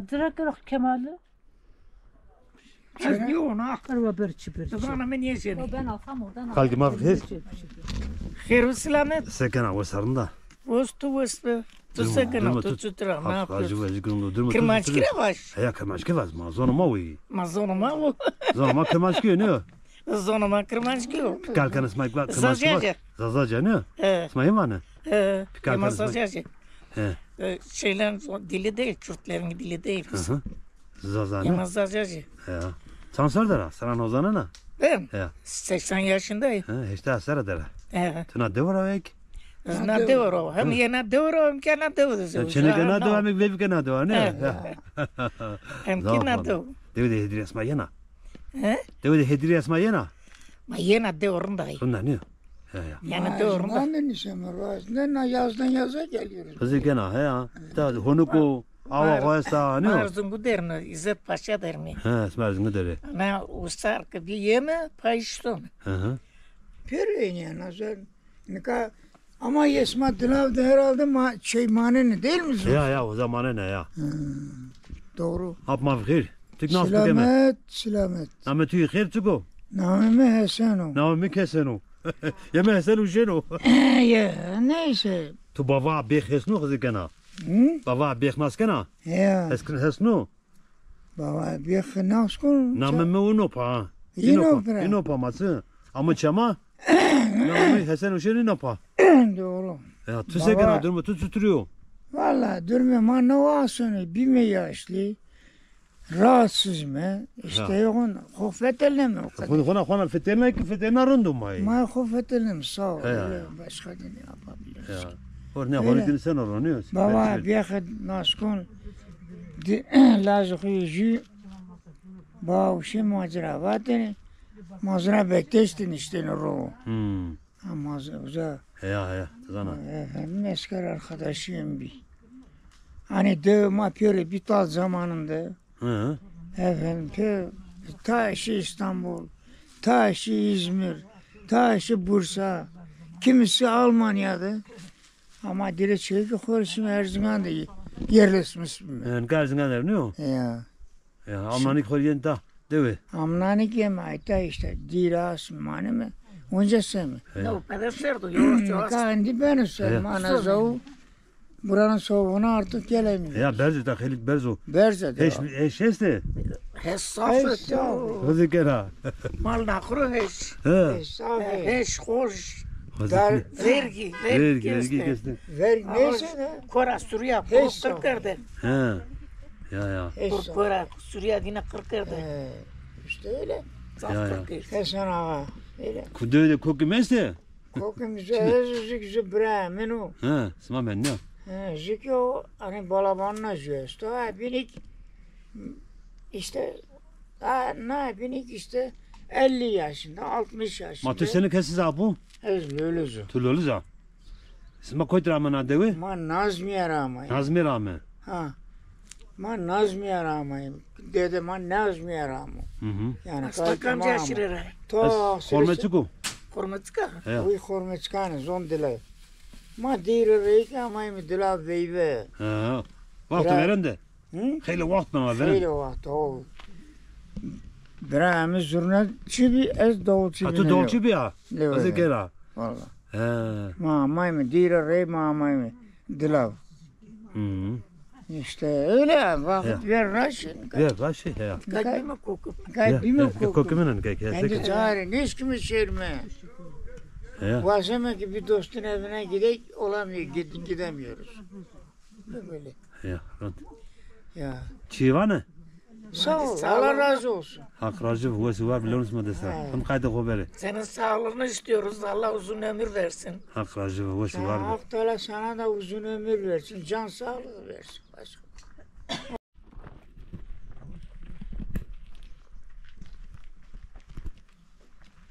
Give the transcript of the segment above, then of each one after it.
direkt Kemal'i. Niye ona? Araba berçi. Bana ben niye şey? Ben alsam oradan. Kalkım afiyet. Hayır selamet. Sekena vasarında. Vostu. Tu sekena tu tutra. Ne yapıyorsun? Acı gırımda durma. Kırmaçkire baş. Ya kırmaçki var mı? Zonuma uy. Mazonuma o. Zonuma kırmaçki ne? Zonuma kırmaçkire. Kalkan ismayk var. Zazaca. Zazaca ne? He. İsmayı mı ne? He. Kalkan Masajaja. He. Şeylerin dili değil, Kürtlerin dili değil. Zaza ne? Masajaja. Ya. Sen sor dara. Sana ozana ne? Ben He. 80 yaşındayım. He. İşte asara dara. He. Tuna devra vek. Na devro. Hem yena devro hem kana devro. Çene kana devra mek vebi kana devra ne? Hem kina devro. Devde hediye ismayena. He? Devde hediye ismayena. Ma yena devrondayım. Bunda ne? Ya. Yani devrondayım. Ben de nişanım var. Ne yazdan yaza geliyoruz. Kızı gena he ya. Ta honuku ava koysa ne? Marzungu derine, İzzet Paşa derine. He, smerzin dere. Na ustar ki bir yeme payıştım. Hı. Peri yani sen. Nika ama Yesma Dilav da herhalde manen değil mi? Ya o zamanı ne ya? Doğru. Hap mavkhir. Tık nasıl keme? Selamet. Ama tüy khir tuko. Namime Hasano. Naomi keseno. Yeme Hasanu jeno. Ya neyse. Tu baba be khesnu kızı gena. Baba be khmas gena. Ya Eskin hasnu. baba bir khnas kun. Nameme uno pa. Ino pa matı. Ama çama. Naomi Hasanu jeno pa. Doğru. Ya tu se gena durma tu tuturuyor. Valla durma mana vasını bir yaşlı. Rahatsız mı? İşte yoğun hofetelim mi? Khona fetena rundum may. Ma hofetelim sağ ol. Ya. Başka ne yapabiliriz? Ya. Orne horidin sen oranıyor. Baba bir naskun lazım ju bağışı macera vardı. Macera bekleştin işte ro. Macera Ya. Zana. Efendim eski arkadaşıyım bir. Hani dövme pöre bir tal zamanında. Hı. Efendim ta İstanbul, ta İzmir, ta Bursa, kimisi Almanya'da. Ama dire çeki korşum Erzincan'da yerleşmiş. En garzıngalar ne o? Ya. Almanik horyenta. Deve. Amnanik yemeği işte diras mane mi? Öncesi mi? No, para cerdo, yavaş. Kendi ben söyleyeyim. Ana zavu. Buranın soğuğuna artık gelemiyor. Ya berzi dahilik berzo. Berze de. Eş este. Hesafet. Hızı kera. Mal nakru heş. He. Heş hoş. Dar Vergi kestin. ver neyse de. Kora Suriye Heş. kırkırdı. He. Ya. Kora Suriye dine kırkırdı. İşte öyle. Hasan ağa. Öyle. Kudu kokimeste. Kokumuzu ezüzük zübre menu. He. Sma ben ne? Zükyo hani balabanla züyesto. Binik işte ne binik işte 50 yaşında 60 yaşında. Matı seni kesiz abu. Özlülüzü. Tulolu za. Sma koytra mana devi. Ma Nazmiye Ramay. Nazmi rağmen. Ha. Ma Nazmiye Ramay. Dede ma Nazmiye Ramay. Yani Stakam yaşırır. To Hormeçuku. Kormatska. Uy hormeçkanı zon dile. Ma dire reyke ama mi dila veyve. He. Vakti verende. Hayli vakt bana veren. Hayli vakt o. Brahmi zurna çibi ez doğu çibi. Atu dolçu bir ya. Hızı kera. Valla. He. Ma mi dire rey ma mi dila. İşte öyle vakit ver raşın. Ya başı ya. Kalbime kokup. Kalbime kokup. Kokumunun kek. Kendi çare ne işkimi şerme. Vaseme ki bir dostun evine gidek olamıyor gidemiyoruz. Böyle. Ya. Ya. Çivane. Sağ ol. Allah razı olsun. Hak razı huve var biliyor musun desa. Kim kaydı haberi. Senin sağlığını istiyoruz. Allah uzun ömür versin. Hak razı huve var. Hak Teala sana da uzun ömür versin. Can sağlığı versin. Başka.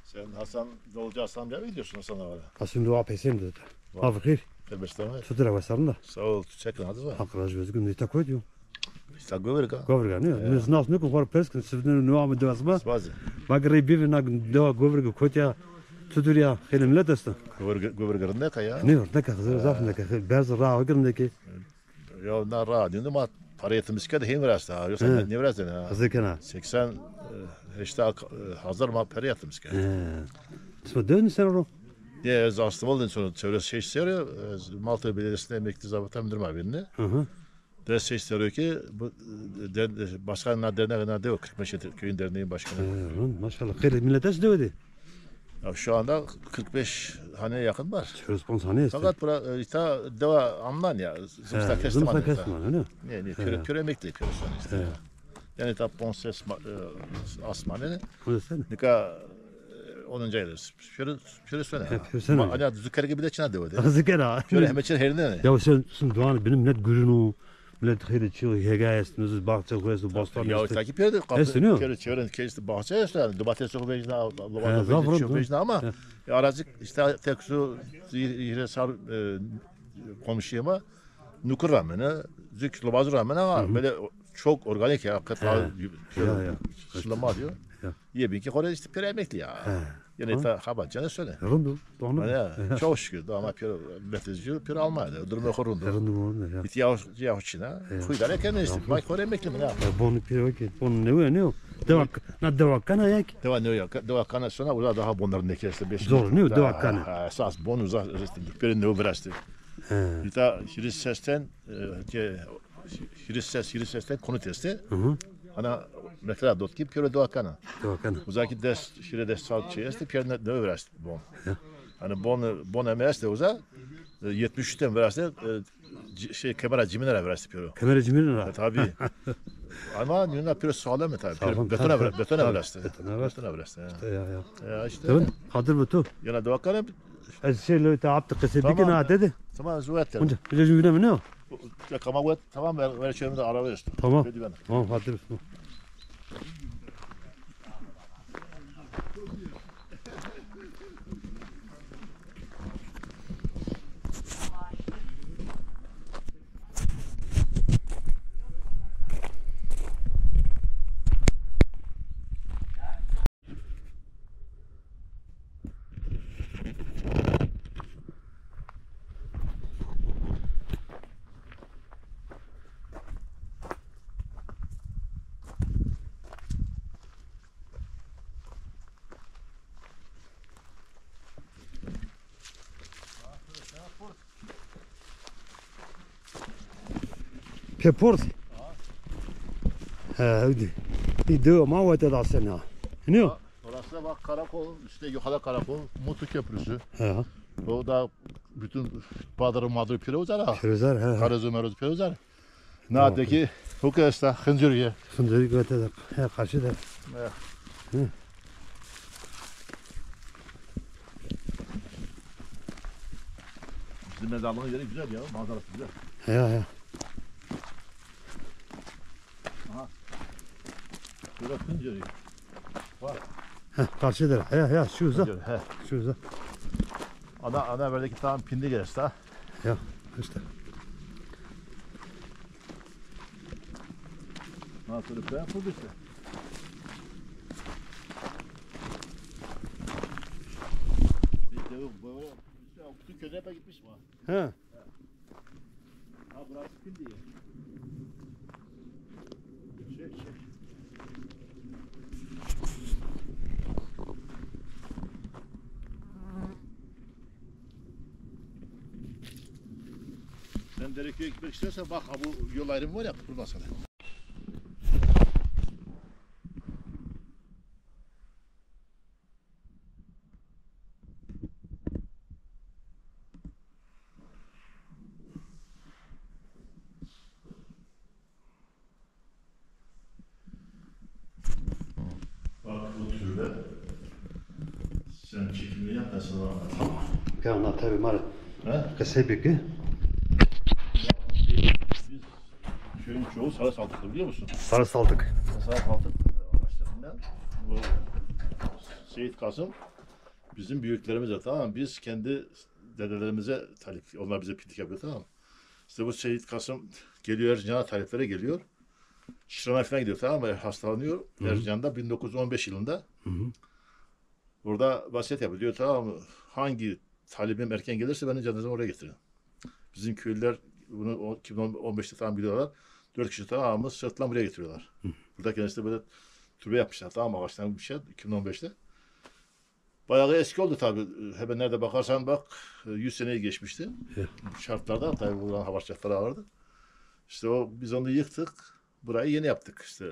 Sen Hasan Yolcu Hasan amcaya mı gidiyorsun Hasan Ağa'ya? Asım dua pesim dedi. Afkir. Elbette. Tutura vasarında. Sağ ol. Çekin hadi var. Hak razı özgün nita koydu. İşte göver ka. Govrga ne? Biz nas ne kor peskin sivden no am dosma. Svazi. Bagri bir na do govrga kotya tuturia helim ledasta. Göver ne ka ya? Ne var ne ka zafne ka bez ra ogirne ki. Ya na ra dinde mat para yetimiz ki de hem biraz daha. Yoksa He. ne biraz da Hazırken ha. 80 işte hazır mı para yetimiz ki. İsmi dön sen onu. Diye aslında olduğun sonra çevresi şey istiyor. Malta Belediyesi'nde emekli zabıta müdür muavirini. Hı. De şey istiyor ki bu başkanlar derneği de yok. 45 köyün derneği başkanı. Maşallah. Hayır millet eş dövedi. Ya şu anda 45 haneye yakın var. Responsane işte. Fakat bura ita deva anlan ya. Zımsta kestim Zımsta anne. kestim öyle. Ne püre emekli püre sonra işte. Yani ta ponses asmanı O da sen. nika 10. ayda püre sonra. Püre sonra. Ana zükker gibi de çına devedi. Hazırken ha. Püre hemeçer herinde ne? Ya sen doğan benim millet görünü. Millet hayır çiğ hegayes. Nüzüz bahçe koyası bostan Ya işte. takip püre de Estiniyor. kapı püre çevren kesti bahçe işte domates çok vecna zafran, lavanta çok vecna ama aracık işte tek su yine sar komşuyuma nukur ramene zük lobaz ramene var böyle çok organik ya hakikaten Ya. sulama diyor. Ya. Ye ki Kore işte püre emekli ya. Yani ta habacanı söyle. Yarındı. Doğanı. Ya çok şükür ama püre metezci püre almadı. Durumu korundu. Yarındı bu ne ya. Bit ya Çin'e. Kuydara kendin işte. Bay Kore emekli mi ne? Bonu pire okey. Bonu ne o? Devak kana yak. Deva ne yok? Deva kana sonra orada daha bunların ne kereste 5. Zor, ne o? Deva kana. Esas bon uzak püre ne uğraştı. Bir ta Hiris sesten Hiris sesten konu testi. Ana mesela dot ki püre deva kana. Devak kana. Uzaki des şire des salçı este püre ne uğraştı bon. Hani bon emeste uza 73'ten vereste şey kebara ciminere vereste püre. Kamera cimirin ha. Tabii. Ama Yunan'a püre sağlam mı tabii? Sağlam, Betona tabii. betona vereste. Betona vereste. Betona vereste. Ya. Ya işte. Tamam. Kadir bu tu. Yana da bakalım. Az şey lo taaptı kısa bir Tamam. gün ha dedi. Tamam zuvet. Onca bir gün ne o? Ya kama tamam ver çömde araba üstü. Tamam. Dedi bana. Tamam Kadir. Peport. Hadi. Bir de ama o da sana. Ne o? Orası da bak karakol, işte yukarıda karakol, Mutu Köprüsü. Ha. O da bütün Badır'ın Madrı pire uzar ha. Şerezar ha. Karazu merozu pire uzar. Nadeki hukasta hıncırıya. Fındığı götürdük. Ha karşı da. Bizim mezarlığın yeri güzel ya, manzarası güzel. Ya. Böyle hıncırıya. Ha karşı da. Ya şu za. He. Şu za. Ana verdeki tam pindi gelirse ha. Ya işte. Nasıl bir yapıldı işte. Böyle bütün köyde hep gitmiş mi? Ha. Ha burası pindi ya. Çek. Sen Dereköy'e gitmek istiyorsan bak bu yol ayrımı var ya buradan sana. Bak bu türde sen çekimini yap ben sana anlatayım. Kana tabii mar. He? Kasebeki. Biz köyün çoğu sarı saltıklı biliyor musun? Sarı saldık. Sarı saltık araçlarından bu Seyit Kasım bizim büyüklerimize tamam mı? Biz kendi dedelerimize talip, onlar bize pitlik yapıyor tamam mı? İşte bu Seyit Kasım geliyor Erzincan'a taliplere geliyor. Şırnak'a falan gidiyor tamam mı? Hastalanıyor Erzincan'da 1915 yılında. Orada vasiyet yapıyor diyor tamam mı? Hangi talibim erken gelirse beni cenazemi oraya getirin. Bizim köylüler bunu 2015'te tam biliyorlar. 4 kişi tamamı sırtlan buraya getiriyorlar. Burada kendisi böyle türbe yapmışlar. Tamam ağaçtan bir şey 2015'te. Bayağı eski oldu tabii. Hemen nerede bakarsan bak 100 seneyi geçmişti. Şartlarda tabii buradan hava şartları vardı. İşte biz onu yıktık. Burayı yeni yaptık. İşte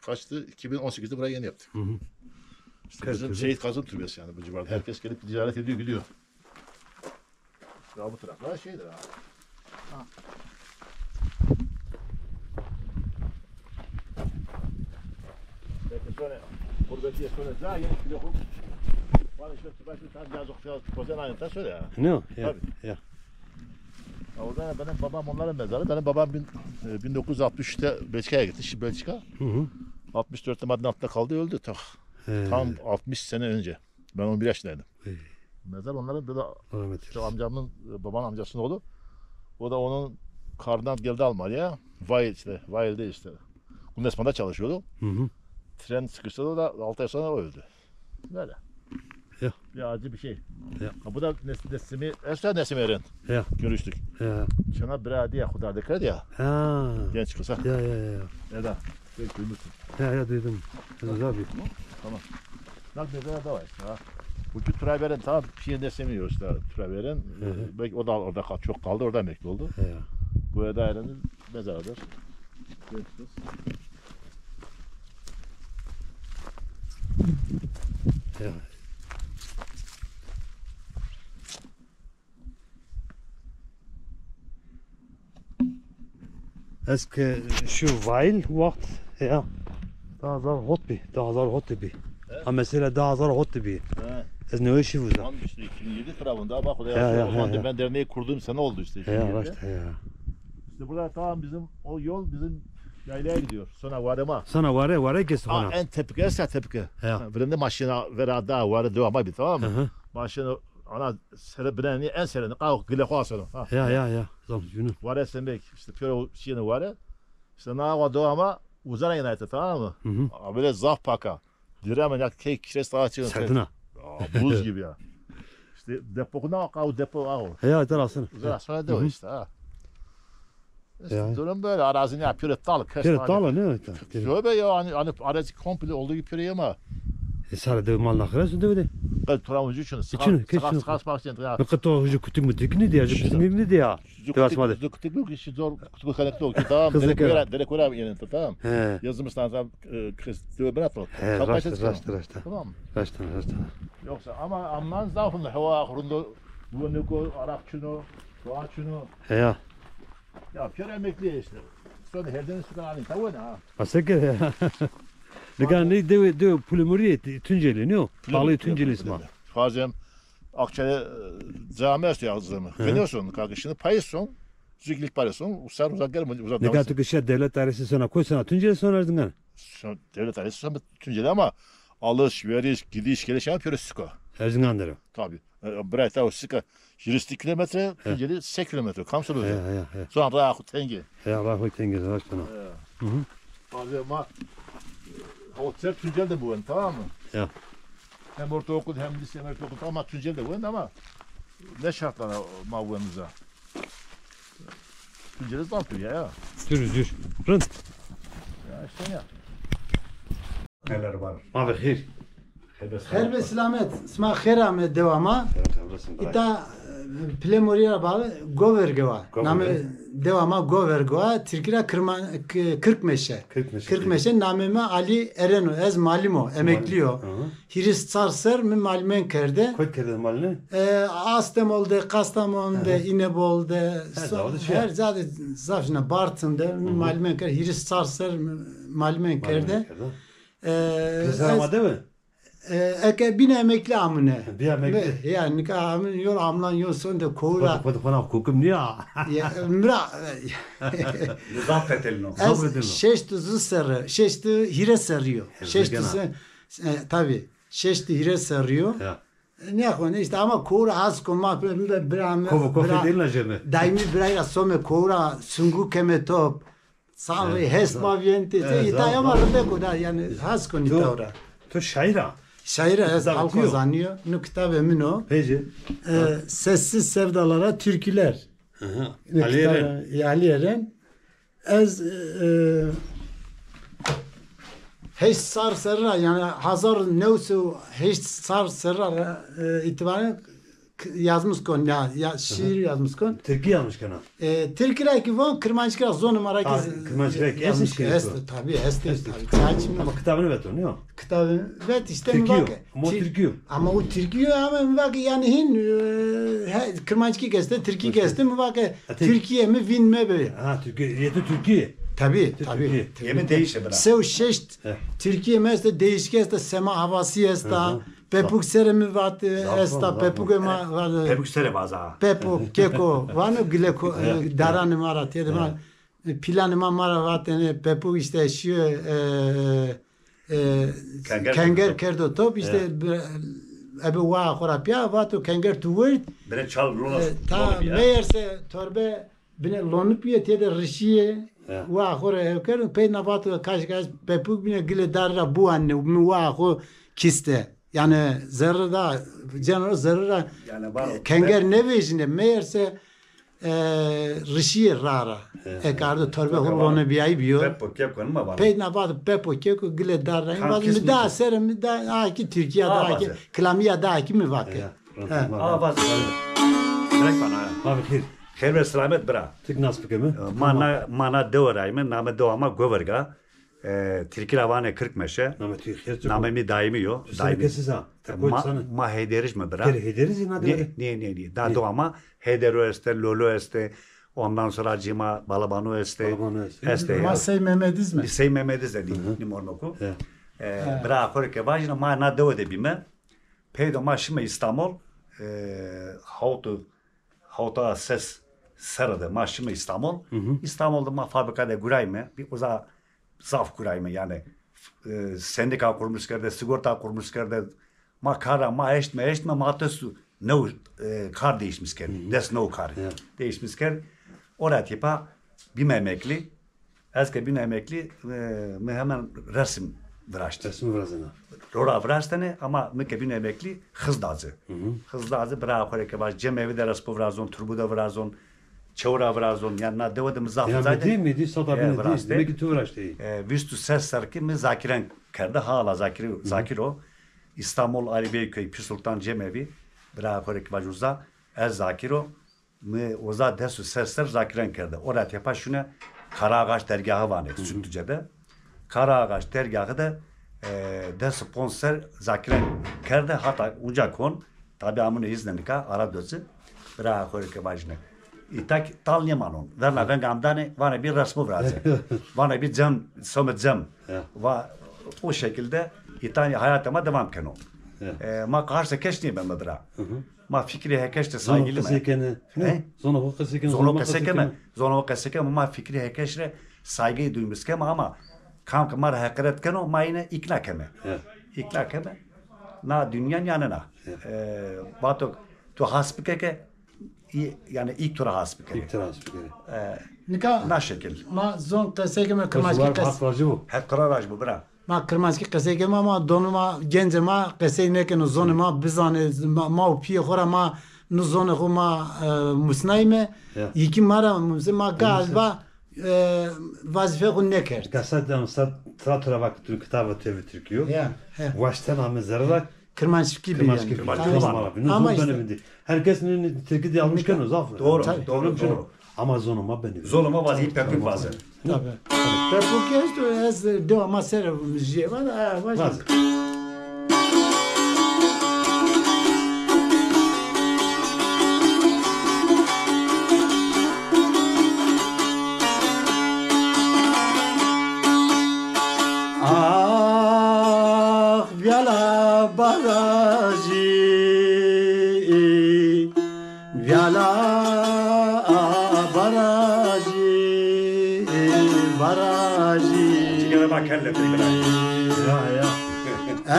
kaçtı? 2018'de burayı yeni yaptık. İşte bizim Seyit Kazım Türbesi yani bu civarda. Herkes gelip ziyaret ediyor gidiyor. Ya bu taraflar şeydir ha. Belki sonra gurbetiye sonra daha yeni bir yokum. Var işte başka tane yazık ya kocan aynı ta söyle ya. Ne o? Ya. Tabii. Ya. Orada benim babam onların mezarı. Benim babam 1963'te Belçika'ya gitti. Şimdi Belçika. 64'te Madinat'ta kaldı öldü. Tam 60 sene önce. Ben 11 yaşındaydım. Mezar onların da işte amcamın babanın amcasının oğlu. O da onun karnından geldi Almanya'ya. Weil'de işte. Bundesbahn'da çalışıyordu. Tren sıkıştırdı da 6 ay sonra öldü. Böyle. Ya. Bir acı bir şey. Ya. Bu da Nesimi, Esra Nesim Eren. Ya. Görüştük. Ya. Sana bir hadiye Hudar dekar ya. Ha. Genç kısa. Ya. Eda. Belki duymuşsun. Ya duydum. Abi. Tamam. Bak mesela da var işte ha. Bu Turaber'in tamam bir Nesimi yiyor işte Turaber'in. Belki o da orada çok kaldı. Orada emekli oldu. Ya. Bu Eda Eren'in mezarıdır. Genç kız. Ya. Eski şu Weil vakt ya daha zar hot bir. Ha mesela daha zar hot bir. Ez ne işi bu da? Tam işte 2007 tarafında bak o Ya, o zaman ben derneği kurduğum sene oldu işte. Ya işte ya. İşte burada tamam bizim o yol bizim yaylaya gidiyor. Sonra varıma. Sana var kes bana. En tepki ise tepki. Ya. Birinde maşına vera daha varı devam bir tamam mı? Hı. Maşına ana serebreni en sereni kalk gile koasını. Ya. Zam günü. Var esenbek işte piyano şeyini var. İşte na doğama uzana yanayti tamam mı? Böyle zaf paka. Diremen ya kek kres daha çıkıyor. Serdina. Buz gibi ya. İşte depokuna kav depo av. Ya tarasın. Uzana sonra da o işte ha. İşte Ya. durum böyle arazini ya püre tal. Kere dala ne? Şöyle ya hani arazi komple olduğu gibi püre ama. Sara de mal nakres de. Ben turamıcı için. İçin, kesin. Sıkar için. Ne kadar hoca kutu mu dikni diye, bizim ne diye. Devasmadı. Zıktık bu kişi zor kutu kanekte o ki tamam. Direkt öyle yerinde tamam. He. Yazımızdan tam kız diyor ben atmak. Raşta. Tamam. Raşta. Yoksa ama amman zaafın hava ahırında bu ne ko Arapçını, Doğaçını. Ya. Ya pür emekli işte. Sonra herden sıkan alın tavuğu ne ha. Aseker ya. Ne de Pulimuri Tunceli ne o? Pahalı Tunceli ismi. Fazem Akçay'a cami açtı yazdığımı. Biliyorsun kalkışını payısın. Züglik payısın. Uzak gelme. Uzak Ne kadar şey devlet dairesi sana koysana Tunceli sonra ardından. Devlet ailesi sonra Tunceli ama alış, veriş, gidiş, geliş ama pürü sıkı. Erzincan derim. Tabii. Buraya o sıkı. 100 kilometre, Tunceli 8 kilometre. Kamsıl öyle. Ya. Sonra Rahu Tengi. Ya Allah hoş tengiz raştana. Fazem o sert Tunceli de bu ön tamam mı? Ya. Hem ortaokul hem lise hem ortaokul ama Tunceli de bu ön ama ne şartlara mavvemize? Tunceli zaltıyor ya. Dür. Rınt. Ya işte ya. Neler var? Abi hayır. Her ve selamet. Sma khera devama. İta Plemoriya bağlı Govergova. Name devama Govergova. Türkiye 40 meşe. 40 meşe nameme Ali Ereno ez malimo emekliyo. Hiris Sarser mi malimen kerde. Koy kerde malini. Astemol'de, Kastamonu'da, İnebolu'da, her zaten zafşına Bartın'da malimen kerde. Hiris Sarser malimen kerde. Kızarma değil mi? Eke bine emekli amine. Bir emekli. Yani nikah amin yol amlan yol sonunda kovra. Bana hukum niye? Mra. Zapt edelim. Şeşti zısarı, şeşti hire sarıyor. Şeşti tabi. Şeşti hire sarıyor. Ne yapalım işte ama kovra az konma bir Kofu değil mi cemi? Daimi birayla some kovra sungu keme top. Sanri hes maviyente. İtaya marında kadar yani has koni tavra. To şaira. Şair halk kazanıyor. Nu kitap emin o. Peki. Sessiz sevdalara türküler. Ali Eren. Ali Eren. Ez hiç sar serra yani 1900 sar serra itibaren yazmış kon ya şiir yazmış kon. Türkiye yazmış kana. Türkiye ki van Kırmançıkra zon numara ki Kırmançıkra yazmış ki. Tabii tabii. Çağçım Ama kitabını ver onu ya. kitabı evet işte Türkiye. bak. Ama Türkiye. Ama o Türkiye ama bak yani hin Kırmançıkra gezdi Türkiye gezdi mi bak Türkiye mi Vin mi böyle. Ha Türkiye. Yeter Türkiye. Tabii. Yemin değişir bana. Sev şeşt Türkiye mesela değişik de sema havası esta pepuk seremi vat esta pepuk ma var Pepuk sere baza. pepuk keko vano gleko daran mara tede ma plan ma mara vat ne pepuk işte şu kenger kerdo top işte abi wa khorapya vato kenger to word Bire çal lonos. ta meğerse torbe bine lonupiye tede rişiye wa khore kerun pe navato kaç pepuk bine gile darra bu anne wa kho kiste yani zerrada canı zerrada Yani var o. kenger ne vejine meğerse rişiye rara ekardo torbe horlonu biyay biyo Pepuk kep konma var. pe navato pepo keko gile darra Kan bazı kesmi. mi da ser mi da ki Türkiye da ki klamiya da ki mi vak Aa baza. Direkt bana. Abi khir. Khair ve selamet bira. Tık nasıl pekemi? Mana devarayım. Name devama goverga. Türkiye avane 40 meşe. Name Türkiye. Name mi daimi yo. Daimi. Kesiz ha. Ma hederiş mi bira? Kere hederiz yine de. Ne. Da devama hedero este, lolo este. Ondan sonra cima balabano este. Este. Masay Mehmediz mi? Sey Mehmediz dedi. Ni mornoku. Bra akore ke vajna ma na devo de bime. Peydo ma şime İstanbul. Hauta ses sarıdı. Ma şime İstanbul. İstanbul'da ma fabrikada gurayme. Bir uza zaf gurayme yani. Sendika kurmuş kerde, sigorta kurmuş kerde. Ma kara, ma eştme, ma tesu. Ne kar değişmiş kerde. Des no kar. Değişmiş kerde. Oraya tipa bir emekli. Eske bir emekli mi hemen resim vraştı. Resim vrazına. Rora vrastane ama meke bir emekli hızdazı. Hızdazı bra koreke baş cemevi de raspo vrazon, turbuda vrazon, çevra vrazon. Yani na devadım zaf Yani zaydı. değil miydi? Sada beni değil. Demek ki tu vraştı. Vistu ses sarki mi zakiren kerde hala zakiro. İstanbul Ali Beyköy Pir Sultan Cemevi bra koreke baş uza ez zakiro mi uza desu ses sar zakiren kerde. Oraya tepa şuna Karaağaç dergahı var Sütlüce'de. Karaağaç dergahı da de sponsor zakiren kerde hatta uca kon tabi amını izlenika Arapçası bra koreke başne. İtak talnyamanon. Verna ben gamdane vana bir resmi vrazı. Vana bir cam somet cam. Ve o şekilde İtalya hayatıma devam keno. Ma karşı keşni ben madra. Ma fikri hekeşte saygılı mı? Zonu kesekeme ma fikri hekeşre saygıyı duymuş keme ama kam kamar hakaret keno ma yine ikna keme. İkna keme. Na dünyanın yanına. Batok tu hasbike ke yani ilk tura hasbike. İlk tura hasbike. Nika Na şekil. ma zon kesegeme kırmaçki kes. Hep kararaj bu bra. Ma kırmaçki kesegeme ama donuma gence ma keseyne no zonuma bizane ma upiye khora ma no zone khuma musnayme iki mara ma galiba vazife kun ne kert. Kasadam tratura vakti kitabı tevi Türkiye. Ya. Baştan amı zararak Kırmaçki bir ama herkes Türkiye'de almışken o zaf. Doğru. Ama zonuma benim. Zonuma vaziyet pepik bazı. Tabii. Pepuk esto es devama ser jeva da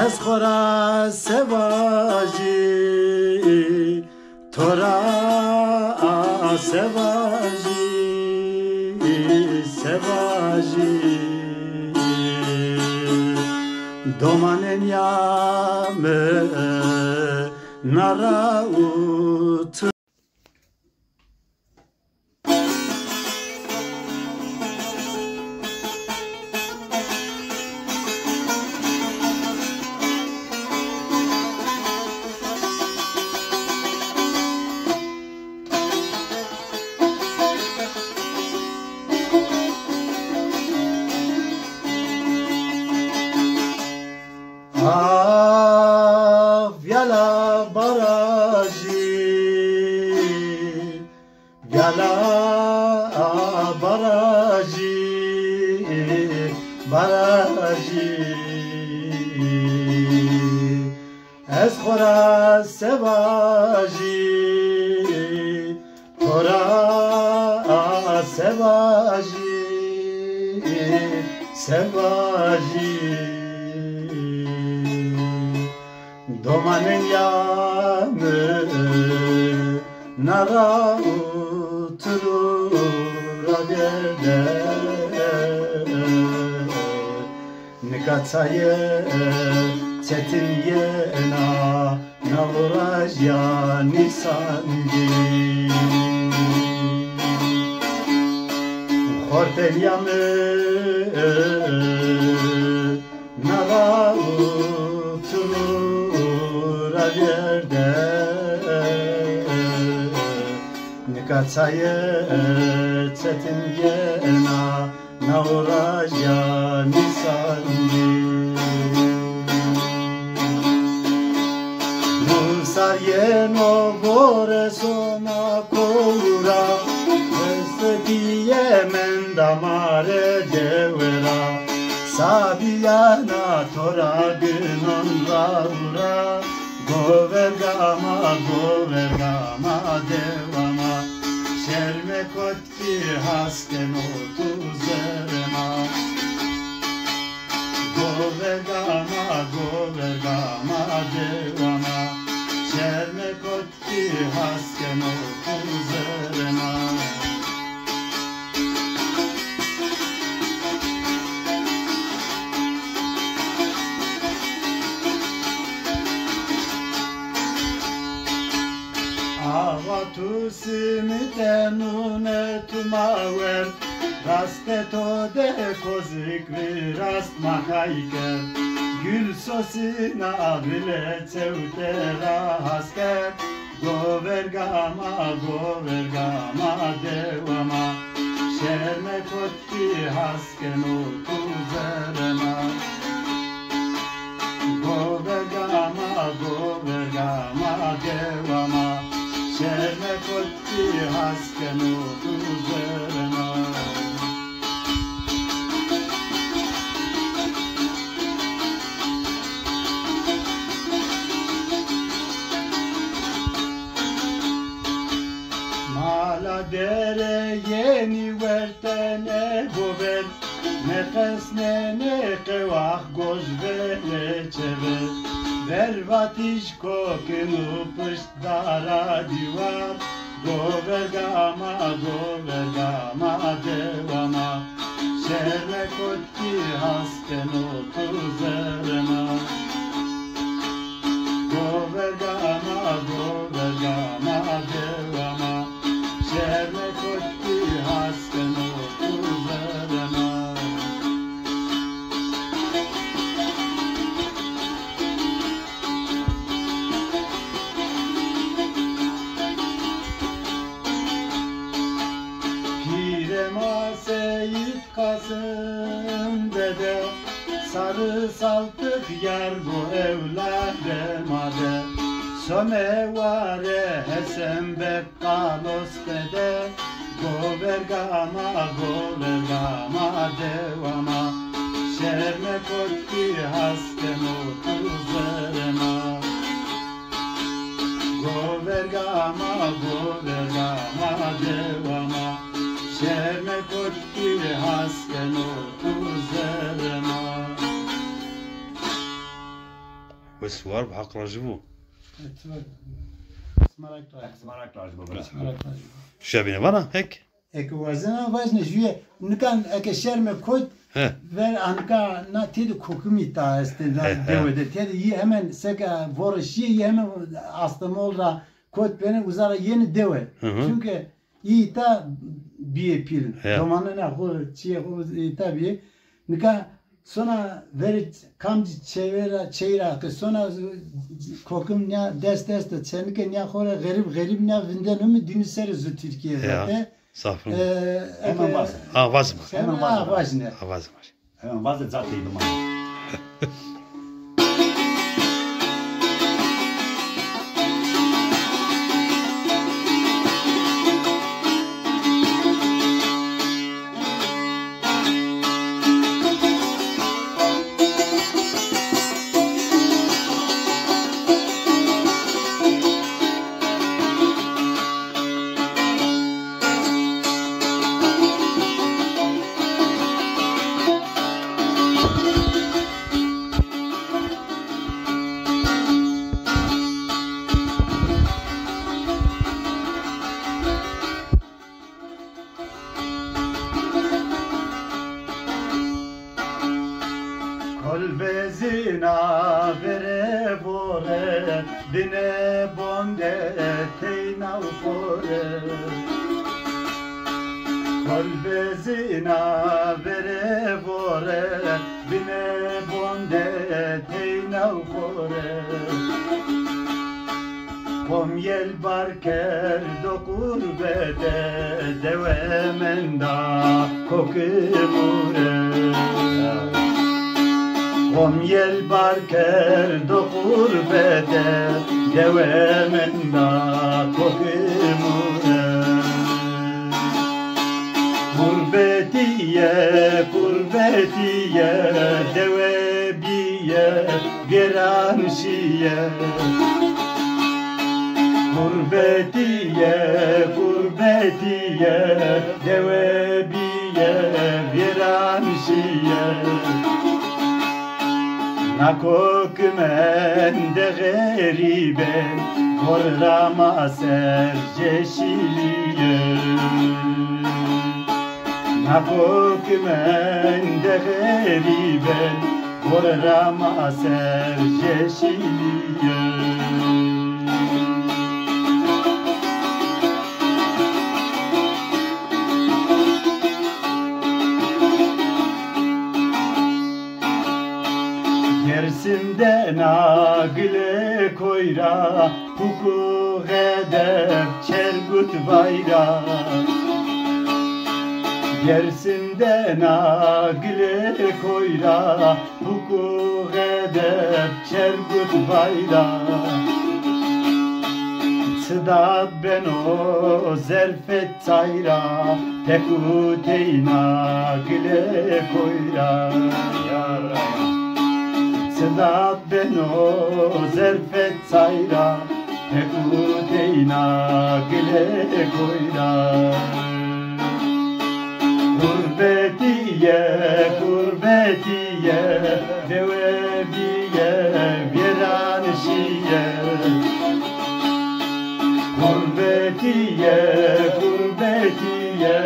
Ez khora sevaji tora sevaji domanen yame naraut Gala baraji baraji Ez khora sevaji khora sevaji sevaji Domanın yanı nara oturur aderde Nikatsaye çetin yena navraj ya nisangi Hortel yanı nara oturur aderde Nikatsaye çetin yena navraj ya nisangi Musayeno voresona kora Estiye mendamare devera Sabiyana tora günon laura Govergama devama Şerme kotki hasken otuzerema Govergama devama Şerme kotki hasken otuzerema Avatu simitenune tumaver Raste to de kozik virast makaiker Gül sosina bile çevtera hasker Govergama devama Şerme kotki hasken otuzerema Govergama devama Şerme kotki hasken otuzerema Mala dere yeni vertene gover Nefesne ne kevah goz vele çever Vervatiş kokinu pışt dara divar Govergama devama Şerme kotki hasken otuzerema Govergama devama Şerme kotki hasken otuzerema Seyit Kasım dede Sarı saltık yar bu evlade made Somevare hesem bekkalos dede Govergama devama Şerme kotki hasken otuzerema Govergama devama Şerme kotki hasken otuzerema والسوار بحق رجبو شابين وانا هيك Ek vazına vazne jüye Nikan eke şerme kot he Ver anka na tedi kokumi ta este na devede Tedi yi hemen seka vorşiye hemen astım olra kot beni uzara yeni deve Çünkü iyi ta bir pil Romanına ho çiye ho tabi Nika sonra verit kamci çevira ki sonra kokum ya dest çenike ya hore garip ya vindenimi diniseri zu Türkiye'de Safran. Hemen bas. Avaz mı? Hemen avaz ne? Avaz var. Hemen bas da zaten yedim. bine bonde teyna ufore kolbezina vere vore bine bonde teyna ufore kom yel barker dokur bede devemenda kokimure kom yel barker dokur bede devemenda kokimure Gurbetiye, gurbetiye, devebiye, geranşiye Gurbetiye, gurbetiye, devebiye, geranşiye Nakokmen de gariben, korrama serceşiliye Nakokmen de gariben korrama serceşiliye Dersimde nagle koyra hukuk edep çergut bayra Dersimde nagle koyra hukuk edep çergut bayra Sıdat ben o zerfet sayra tekutey nagle koyra Sıdat ben o zerfet sayra tekutey nagle koyra Gurbetiye, gurbetiye, devebiye, viranşiye Gurbetiye, gurbetiye,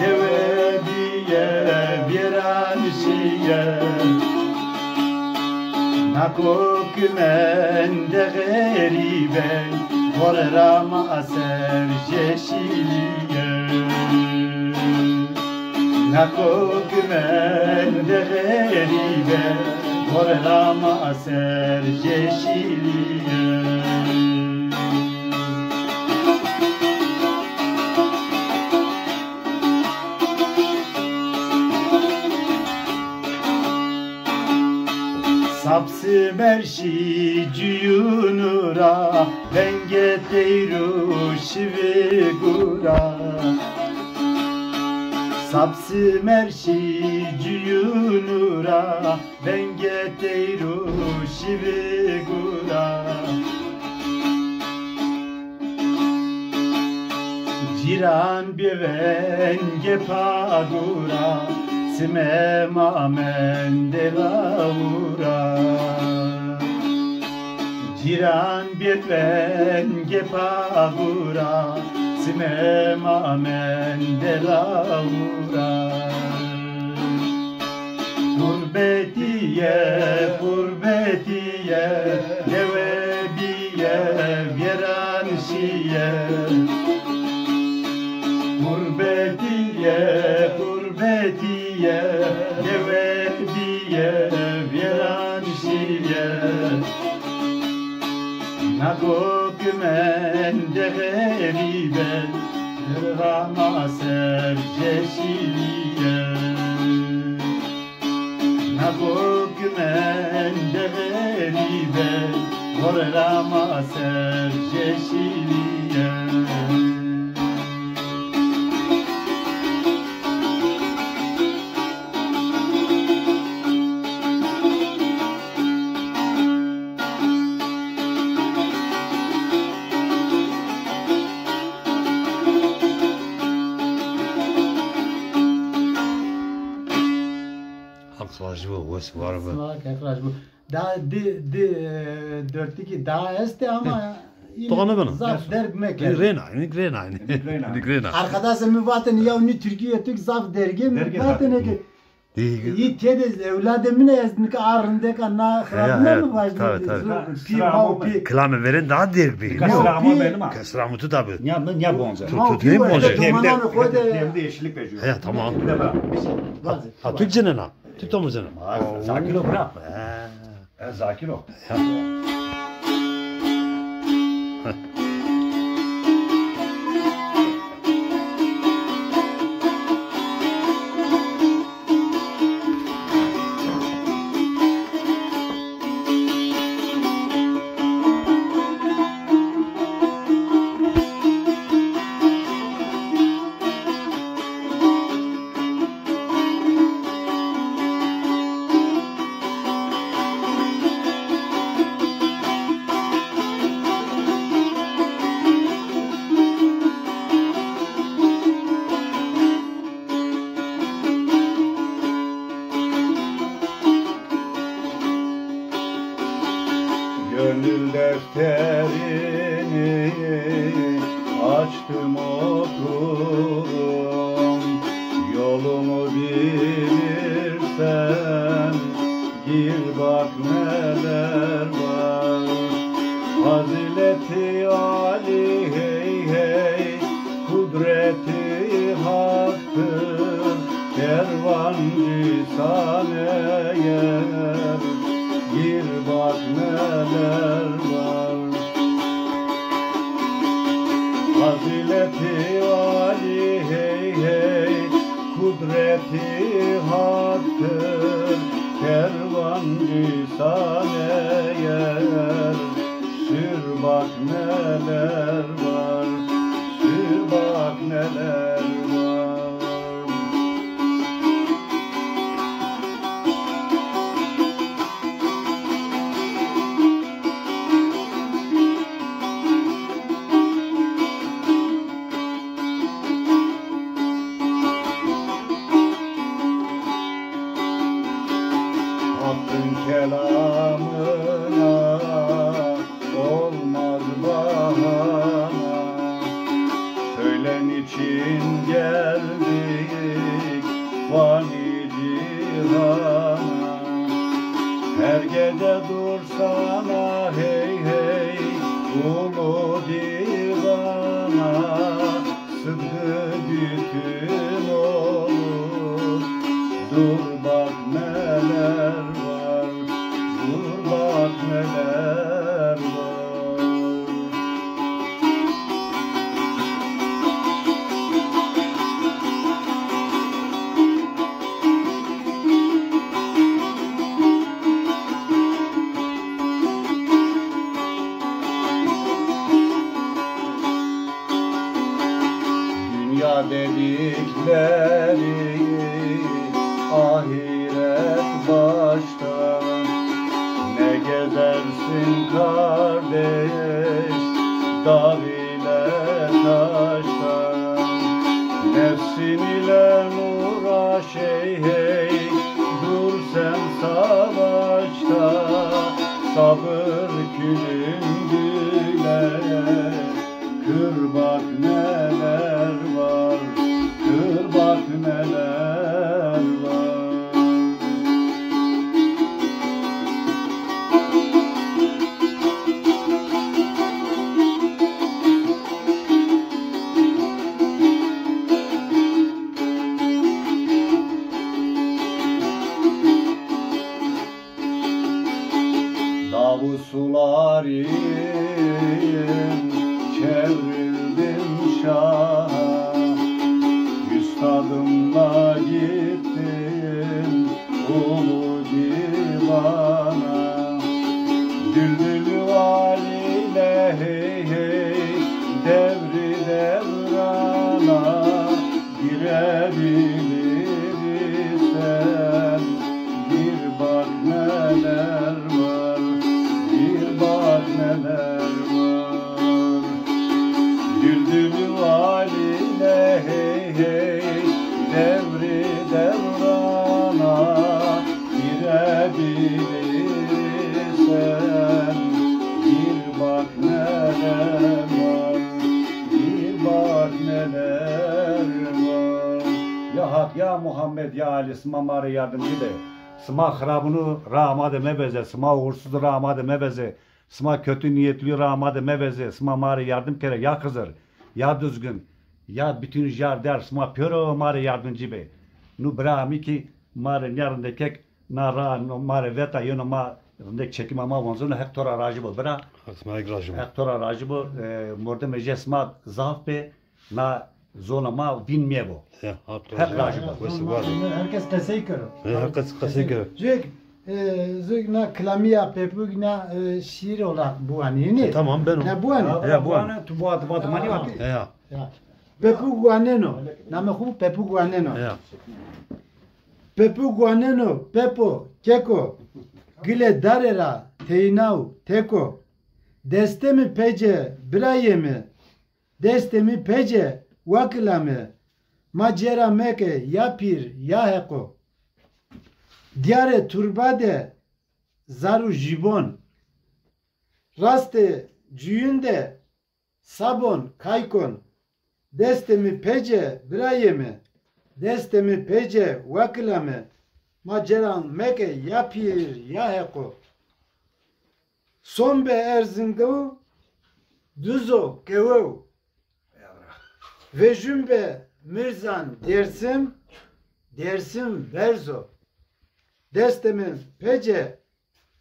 devebiye, viranşiye Nakokmen de gariben, korrama serceşiliye Nakokmen de gariben, korrama serceşiliye Sapsı merşi cuyunura Benge teyru şivigura Sapsı merşi cuyunura Benge teyru şivigura Ciran bevenge padura Sime mamen de laura Ciran birben gepagura Sime mamen de laura Gurbetiye, gurbetiye, devebiye, viranşiye Gurbetiye, gurbetiye, devebiye, viranşiye Nakokmen de gariben, korrama serceşiliye Nakokmen de gariben, korrama serceşiliye var mı? Daha dörtteki daha este ama Doğanı bana. zaf dergmek. Grena. Arkadaşım müvaten ya uni Türkiye Türk zaf dergi müvaten ki Yiğit yedi evladımın ezdeki ağrındaki na kırabına evet, mı başladı? tabii. Pi mau pi. Kılame verin daha dir bir. Kasrama benim ha. Kasramutu tabi. Ne bonca? Tut ne bonca? Temde yeşillik veriyor. He tamam. Bir de bırak. Ha tut cenena. Tut onu cenena. Zakir ol bırak. Zakir ol. Gönül defterini açtım okurum. Yolumu bilirsen gir bak neler var. Fazileti Ali hey hey, kudreti haktır. Kervancı saneye gir bak neler var. Fazileti Ali hey hey, kudreti haktır. Kervancı saneye sür bak neler var. Sür bak neler var. Hakkın kelamına olmaz bahana. Söylen için geldik fani cihana. Her gece dursana hey hey, ulu divana. Sıdkı bütün olur, dur bak neler var, dur bak neler var. Dünya dedikleri ahiret başta. Ne gezersin kardeş dağ ile taşta. Nefsin ile uğraş hey hey, dur sen savaşta. Sabır külüngüyle kır bak neler var, kır bak neler var. Davu sularım, çevrildim şaha. Üstadımla gittim ulu divana. Düldülü aliyle hey hey, devri devrana. Girebilirsen bir bak neler var, bir bak neler var. Ya Hak, ya Muhammed, ya Ali, sıma mare yardımcı de. Sıma harabını rahmade mebeze, sıma uğursuz rahmade mebeze, sıma kötü niyetli rahmade mebeze, sıma mare yardım kere, ya Hızır, ya düzgün, ya bütün jardar, sıma pöro mare yardımcı be. Nu brami ki mare yarın kek, na ra mare veta, yonu ma rındek çekim ama vanzunu hektora racı bu, bra. İsmail Grajım. Hektora racı bu, morda mece sıma zaaf be, na zona ma dinmiye bu. Ya, Hep racı bu. Burası var. Herkes kasayı kırıyor. Herkes kasayı görüyor. Zük na klamiya pepuk na şiir olarak bu hani ne? Tamam ben o. Ne bu hani? Ya, bu an. Tu bu mani var. Ya. Pepuk guaneno. Na me khu pepuk guaneno. Ya. Pepuk guaneno, pepo, keko. Gile darera, teinau, teko. Destemi pece, brayemi. Destemi pece, wakilame. Macera meke, yapir, yaheko. Diare turbade, zaru jibon. Raste, cüyünde, sabon, kaykon. Destemi pece, brayemi. Destemi pece, wakilame. Maceran meke, yapir, yaheko. Sombe erzingu, duzo, kevu. Vejümbe mirzan dersim, dersim verzo. Destemi pece,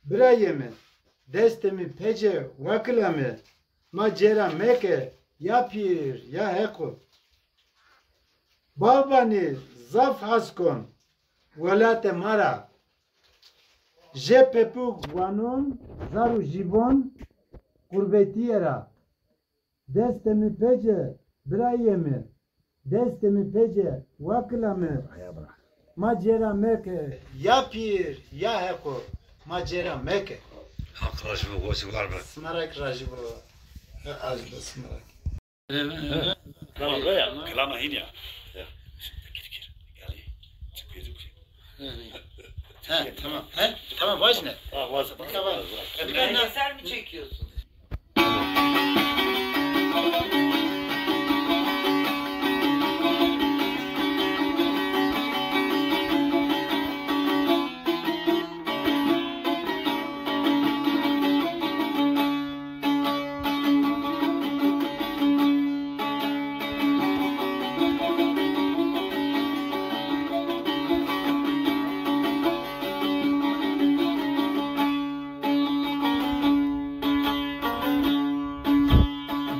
brayemi. Destemi pece, wakilame. Macera meke, yapir, yaheko. Babani zaf haskon, velate mara. Je pepuk vanon, zaru jibon, kurbetiera. Destemi pece, brayemi. Destemi pece, wakilame. Macera meke, yapir, yaheko. Macera meke. Arkadaşım bu koşu var mı? Smarak rajibo. Azda smarak. Klama hin ya. Tamam. Tamam vazne. Tamam. Belgesel mi çekiyorsun?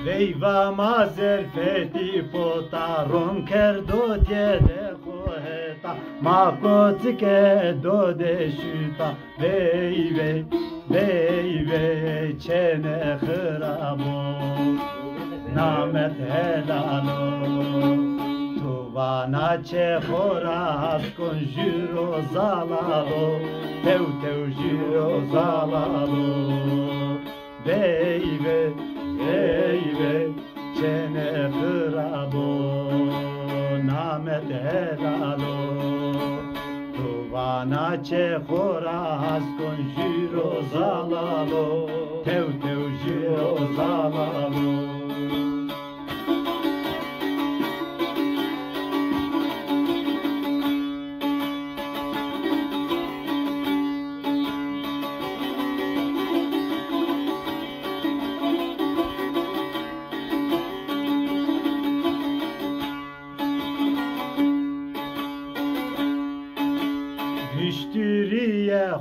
Veyva mazer feti potaron kerdo diede koheta ma kotike do de şuta vey çene hırabo namet helalo tuvana çe horas kon juro zalalo tev juro zalalo Vey çene hırabo namet helalo Tuvana çe horas kon jiro zalalo Tev jiro zalalo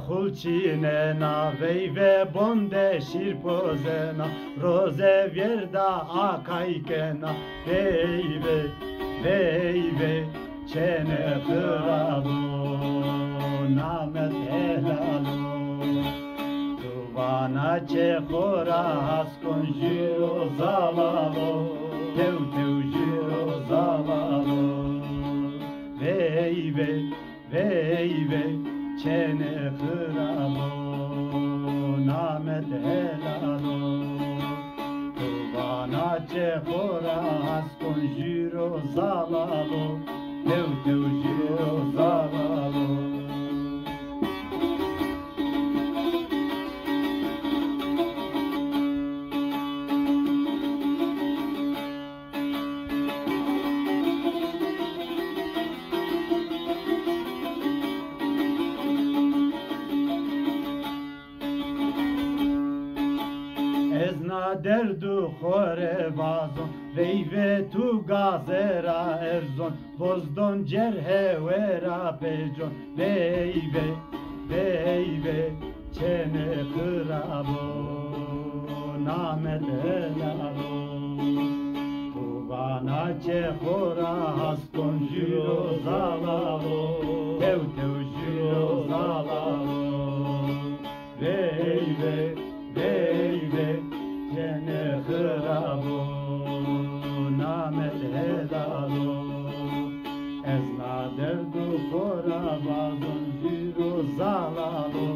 Hulçine na ve bonde şirpozena roze vierda akaykena vey çene hırabo namet helalo tuvana çe horas kon jiro zalalo tev jiro zalalo vey çene hırabo namet helalo Tuvana çe horas kon jiro zalalo Tev jiro zalalo derdu khore vazon Veyve tu gazera erzon Bozdon cerhe vera pejon Veyve çene kırabo Namet helalo Tuvana çehora haston jiro zalalo Tev jiro zalalo Veyve çene kırabo Namet helalo Ezna derdu kora vazon jiro zalalo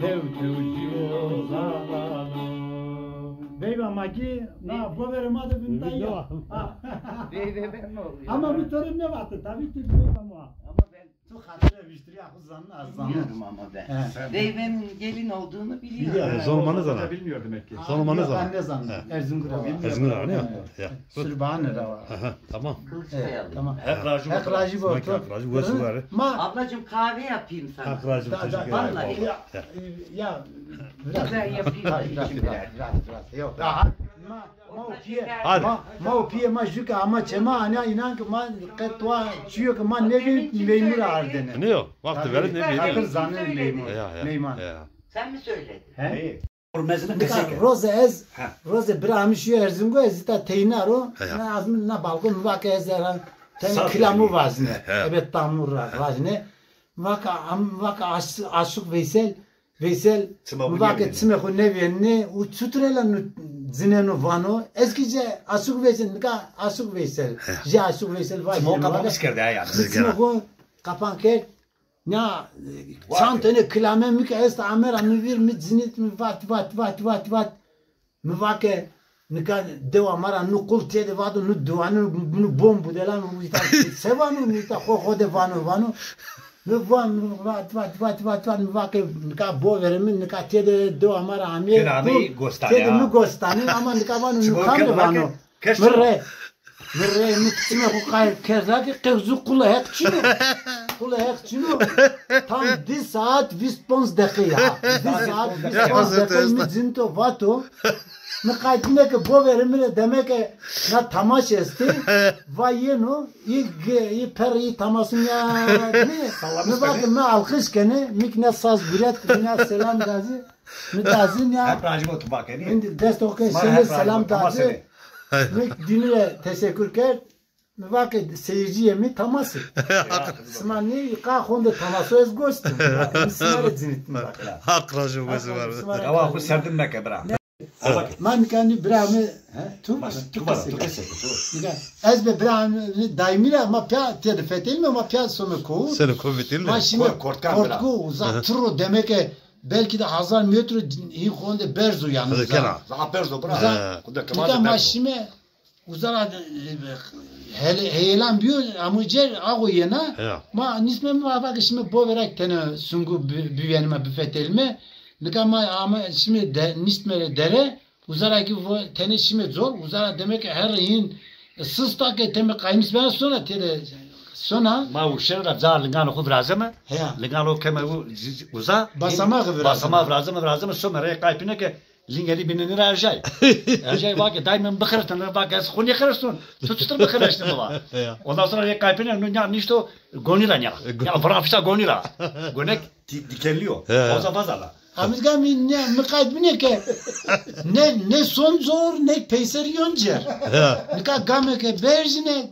Tev jiro zalalo Beyva maki na boverim adı bindayı. Beyve ben ne oluyor? Ama bir torun ne vardı tabii ki beyva mu? Ama ben Çok hatırı viştiri akızanlı azanlı. bilmiyorum ama ben. Beyve'nin gelin olduğunu biliyorum. Biliyorum. Zormanız ana. Bilmiyor demek ki. Sormanız var. Anne zanlı. Erzingur'a var. Ezmir var ne ya? Ya. Sürbahane de var. Aha, tamam. Tamam. Hakracı Hakracı bu. Hakracı bu eski var. Ma Ablacığım kahve yapayım sana. Hakracı teşekkür ederim. Vallahi. ya Güzel yapayım da içim biraz. Yok. Daha. Ma opie. Hadi. Ma opie ma juka ama çema ana inan ki ma katwa çiyo ki ma nevi meymur ardene. Ne yok? Vakti verin ne Akır bileyim. zanne meymur. Ya ya. Meyman. Ya. Sen mi söyledin? He? Hürmezini Nika kesek. roze ez roze bramişiyo erzingo ezita teynaro Ya. na azmin na balkon vaka ezeran ten Saf kilamu yapıyor. vazne. Evet tamurra vazne. Vaka aşık Veysel Tıma bu vaka nevyenni. tsime ko nevyenni u çutrelan zineno vano eskice aşık Veysel nika aşık Veysel. Je aşık Veysel var. Mo kapamış kerdi ha yani. Tsime ko kapanker ya çantene klame mük est amera mi vir mi zinit mi vat mi vake nika dewa mara nu kulte de vado nu duanu nu bombu de la nu ita sevanu nu ita ho de vano nu van vat mi vake nika bo veremi nika te de dewa mara amir Kirami gostani te de ha. nu gostani ama nika vano nu Çubuk kam de kırmak, vano keşke. Mirre mi tsime ko kay kezaki kevzu kula hek çino kula hek çino tam 1 saat 20 dakika 1 saat 20 dakika mi zinto vato mi kaydine ke bo verimine demek ki na tamaş esti vayeno i peri tamasın ya mi bak mi alkış kene mikne saz bilet mi selam gazi mi dazin ya Hakracı bu tubak yani. şimdi destoke Ma seni hakracı selam bu, tamam dazi seni. dinle teşekkür ker. Vakit seyirciye mi taması? Smani ka honda taması ez gostu. Smare zinit bak. Hakracı bu eski var. Hava bu serdim meke bra. Man kan brahme tu Tu var, tu kesek. Ez be brahme daimira ma pya te de fetel mi ma pya somu ko. Seni kovitil mi? Ma şimdi Kortkan kortku uzak turu demek ki belki de 1000 metre iyi honda berzu yani. Hadi kenar. Zaperzo bra. Kuda Bir de kemaz maşime uzara heyelan biyo amucer ago yena Ya. ma nisme ma bak şimdi bo verek tane sungu büvenime büfetelme nikama ama şimdi de nisme dere uzara ki tane şimdi zor uzara demek ki her yin sısta ke teme kaymış ben sonra tele sonra Ma u şerda zar lingano khu vrazama. ya Lingano kema u uza. basama vrazama somere kaypine ke lingeli binini rajay. Rajay vake daimem bakırtan vake az khuni kırırsın. Tutuştur bakırırsın baba. Ondan sonra ye kaypine no ya nisto gonira ya. Ya vrafisa gonira. Gonek dikenliyor. Fazla fazla. amizga mi ne mıkayt mi ke ne son zor ne peyser yonca nika game ke berjine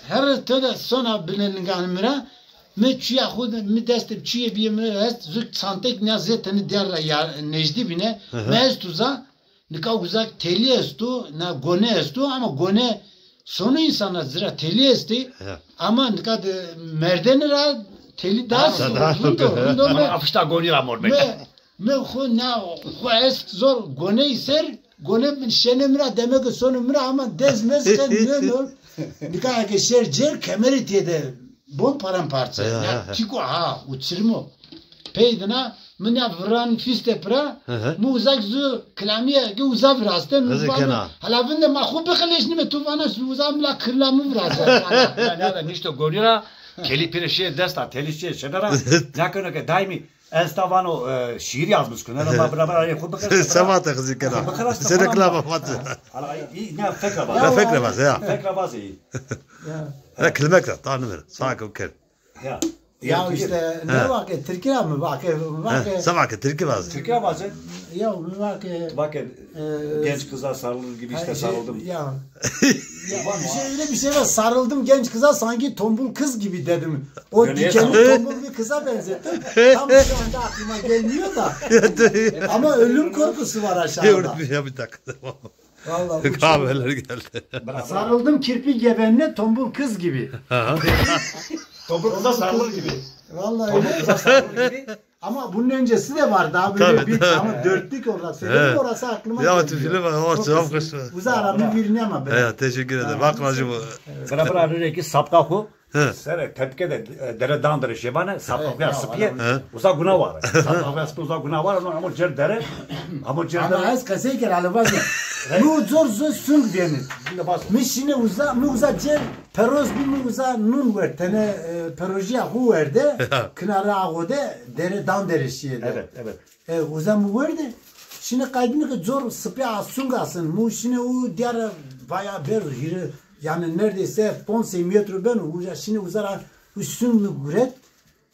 her tane sonra bilingan mira me çuya khud mi dest çuya bir mi est zut santek ne zeteni der ya nejdi bine me tuza nika uzak teli estu na gone estu ama gone sonu insana zira teli esti ama nika de merdeni ra teli daha Ama afişta gonira mor me xo na xo est zor gone iser gone şenemra demek ki sonumra ama dezmez ken ne nol nika ke şercer kemeritiye de bon paramparça ya tiko ha uçirmo peydina mına vran fiste pra mu uzak zu klamiye ki uzak vrasten hala binde ma xo bekleşni me tuvana uzam la kırlamı vrasten Ya nisto gonira keli pireşe desta telişe şedara. Yakına ke daimi Enstavan o şiir yazmış ki. Nerede beraber araya koy bakarız. Sabah da kızı kenar. Sen reklama fatı. Ne fekre Ya var. fekre var ya. Fekre var iyi. Ya kelime kırat. Tanrı sanki o kel. Ya. Ya işte ne var ki Türkiye mi var ki Sabah ki Türkiye var. Türkiye var. ya var ki Bak genç kızlar sarılır gibi işte sarıldım. Ya bir şey öyle bir şey var. Sarıldım genç kıza sanki tombul kız gibi dedim. O Gönlüye dikenli tombul bir kıza benzettim. Tam şu anda aklıma gelmiyor da. Ama ölüm korkusu var aşağıda. Ya bir dakika. Vallahi Kahveler geldi. sarıldım kirpi gebenine tombul kız gibi. Tombul kıza sarılır gibi. Vallahi öyle. Ama bunun öncesi de var daha böyle Tabii, bir tabii. ama dörtlük orası. Evet. Benim orası aklıma Ya gelmiyor. film var. O O cevap kısmı. kısmı. Uzarabı birini ama ben. Evet teşekkür ederim. Baklacı bu. Beraber arıyor ki sapkaku. He. Sere tepke de dere dandırı şebane sapkaku ya sıpiye. Uzak günah var. Sapkaku ya sıpiye uzak günah var ama cer dere. Ama cer Ama dere. az kasayı kere alıbazı. Bu zor zor sung denir. Şimdi bas. Mişine uza cer peroz bir uza nun ver tane perojiya hu verdi. Kınara ağode dere dandırı şiyede. Evet. Uza mu verdi. Şimdi kaydını ki zor sıpya sungasın. Mu şimdi o diğer bayağı ber yani neredeyse 11 metre ben uza şimdi uzara üstünlü güret.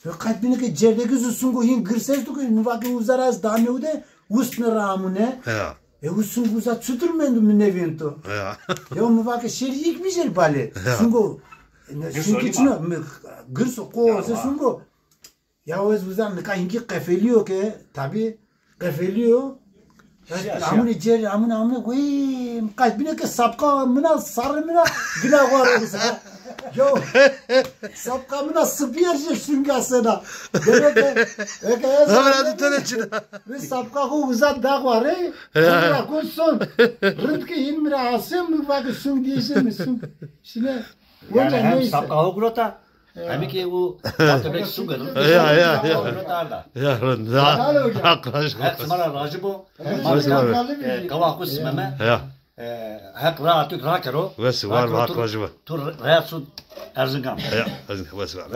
Ve kaydını ki cerdeki sungu hin gırses tu ki muvaki uzara az daneude ustne ramune. Ya. Usun uza çuturmendu münevento. Ya. Ya muvaki şeriyik bir şey bale. Sungu. Sungu içine gırso koze sungu. Ya o uzan ne kahinki kefeliyor ki tabi kefeliyor. Amına cer amına koyayım. Kaç bine ki sapka mına sarı mına günah var orada. Yo sapka mına sıpıyor şungasına. Demek ki Hemen hadi tane ve sapka ko uzat da var e. Sonra konson. Rıntki inmira asım mı bak sun diyeceğim misin? Şimdi Yani hem sapkaku kurota. Hem ki o tatebek su görür. Ya. Helal hocam. Arkadaşlar. Hep smara racı bu. Başkanlı Kavaku smeme. Ya. Hep rahatlık rakero. Vesi var arkadaşı var. Tur rahat su Erzincan. Ya. Vesi var.